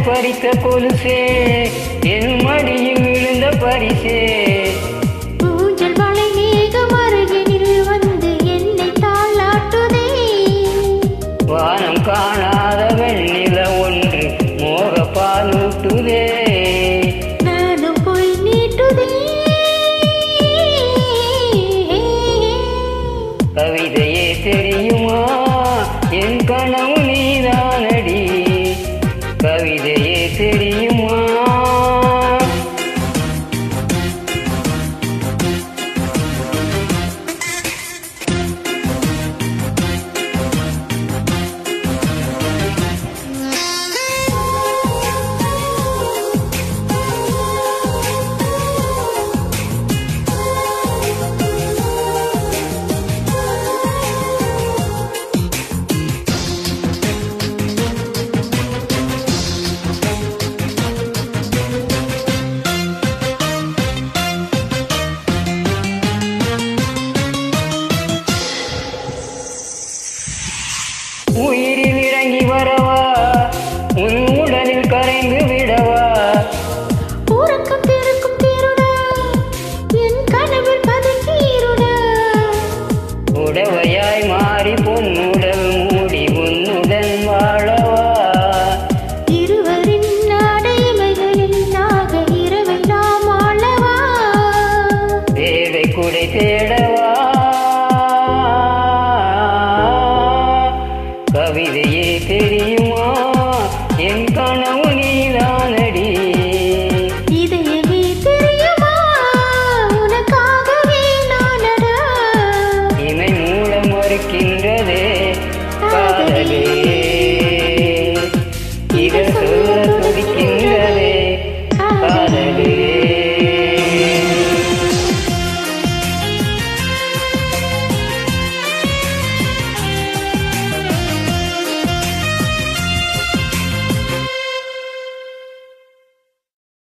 பறித்த கொலுசே என் மடியில் விழுந்த பரிசே ஊஞ்சல் வளை மேகம் அருகினில் வந்து என்னை தாளாட்டுதே வானம் காணாத வெண்ணில ஒன்று மோக பாலூட்டுதே நானும் போய் நீட்டுதே கவிதையே தெரியுமா என் கனவு நீதானடி கவிதையே தெரியுமா உயிரில் இறங்கி வரவா உன் உடலில் கரைந்து விடவா உறக்கம் திருக்கும் திருடா என் கனவில் பதுக்கீருடா உடவையாய் மாறி பொன்னுடல் மூடி உன்னுடன் வாழவா இருவரின் நாடைமைகளில் நாக இரவை நாம் ஆளவா தேவை குடை தேடவா கவிதையே தெரியுமா என் கனவு நீதானடி இதயமே தெரியுமா உனக்காகவே நானடா இமை மூட மறுக்கின்ற